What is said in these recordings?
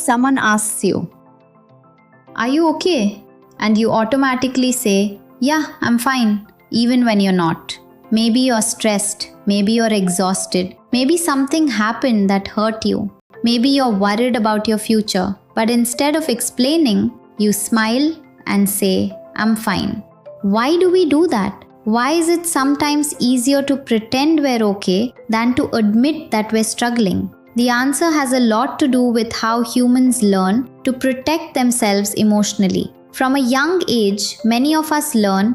someone asks you, "Are you okay?" and you automatically say, "Yeah, I'm fine," even when you're not. Maybe you're stressed, maybe you're exhausted, maybe something happened that hurt you. Maybe you're worried about your future, but instead of explaining, you smile and say, "I'm fine." Why do we do that? Why is it sometimes easier to pretend we're okay than to admit that we're struggling? The answer has a lot to do with how humans learn to protect themselves emotionally. From a young age, many of us learn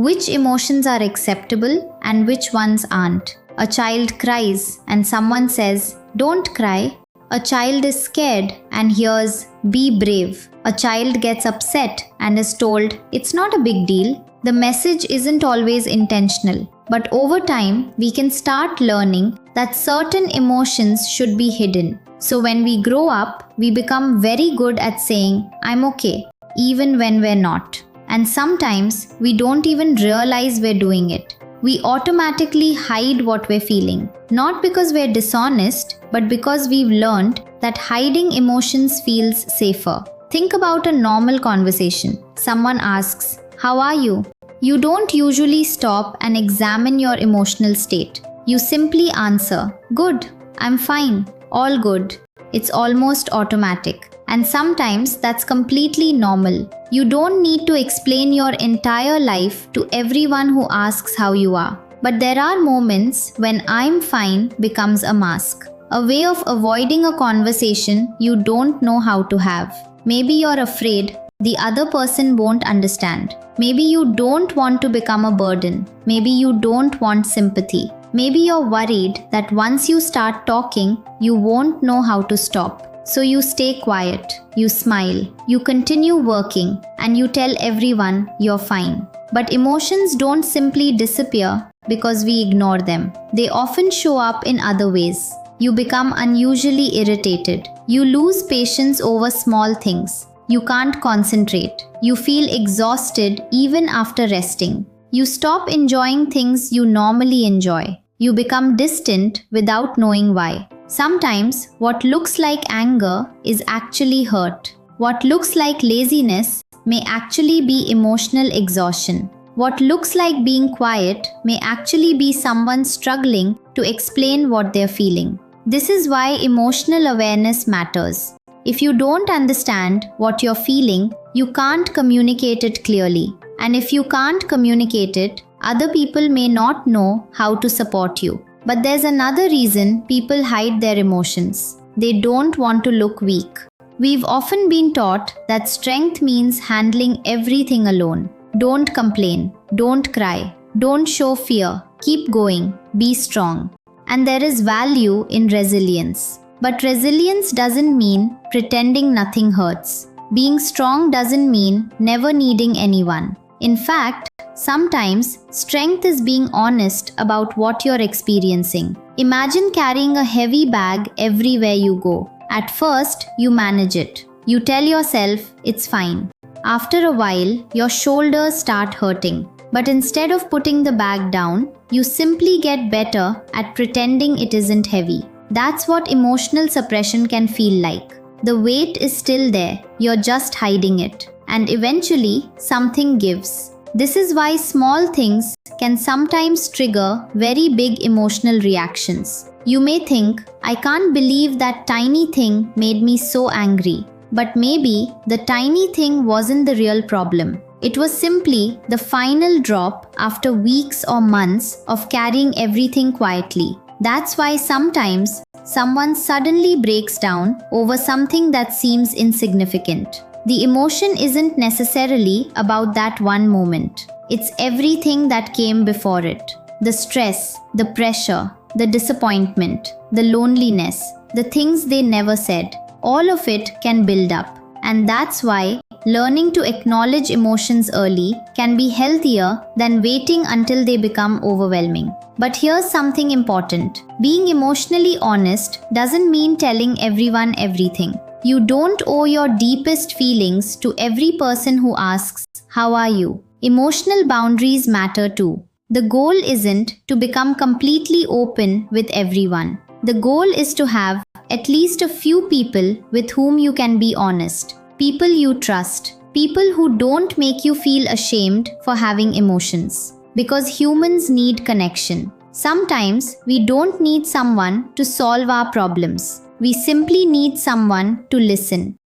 which emotions are acceptable and which ones aren't. A child cries and someone says, "Don't cry." A child is scared and hears, "Be brave." A child gets upset and is told, "It's not a big deal." The message isn't always intentional, but over time, we can start learning that certain emotions should be hidden. So when we grow up, we become very good at saying, "I'm okay," even when we're not. And sometimes we don't even realize we're doing it. We automatically hide what we're feeling, not because we're dishonest, but because we've learned that hiding emotions feels safer. Think about a normal conversation. Someone asks, "How are you?" You don't usually stop and examine your emotional state. You simply answer, "Good, I'm fine, all good." It's almost automatic. And sometimes that's completely normal. You don't need to explain your entire life to everyone who asks how you are. But there are moments when "I'm fine" becomes a mask, a way of avoiding a conversation you don't know how to have. Maybe you're afraid the other person won't understand. Maybe you don't want to become a burden. Maybe you don't want sympathy. Maybe you're worried that once you start talking, you won't know how to stop. So you stay quiet, you smile, you continue working, and you tell everyone you're fine. But emotions don't simply disappear because we ignore them. They often show up in other ways. You become unusually irritated. You lose patience over small things. You can't concentrate. You feel exhausted even after resting. You stop enjoying things you normally enjoy. You become distant without knowing why. Sometimes what looks like anger is actually hurt. What looks like laziness may actually be emotional exhaustion. What looks like being quiet may actually be someone struggling to explain what they're feeling. This is why emotional awareness matters. If you don't understand what you're feeling, you can't communicate it clearly. And if you can't communicate it, other people may not know how to support you. But there's another reason people hide their emotions. They don't want to look weak. We've often been taught that strength means handling everything alone. Don't complain, don't cry, don't show fear, keep going, be strong. And there is value in resilience. But resilience doesn't mean pretending nothing hurts. Being strong doesn't mean never needing anyone. In fact, sometimes strength is being honest about what you're experiencing. Imagine carrying a heavy bag everywhere you go. At first, you manage it. You tell yourself it's fine. After a while, your shoulders start hurting. But instead of putting the bag down, you simply get better at pretending it isn't heavy. That's what emotional suppression can feel like. The weight is still there, you're just hiding it. And eventually, something gives. This is why small things can sometimes trigger very big emotional reactions. You may think, "I can't believe that tiny thing made me so angry." But maybe the tiny thing wasn't the real problem. It was simply the final drop after weeks or months of carrying everything quietly. That's why sometimes someone suddenly breaks down over something that seems insignificant. The emotion isn't necessarily about that one moment. It's everything that came before it. The stress, the pressure, the disappointment, the loneliness, the things they never said. All of it can build up. And that's why learning to acknowledge emotions early can be healthier than waiting until they become overwhelming. But here's something important. Being emotionally honest doesn't mean telling everyone everything. You don't owe your deepest feelings to every person who asks, "How are you?" Emotional boundaries matter too. The goal isn't to become completely open with everyone. The goal is to have At least a few people with whom you can be honest. People you trust. People who don't make you feel ashamed for having emotions. Because humans need connection. Sometimes we don't need someone to solve our problems. We simply need someone to listen.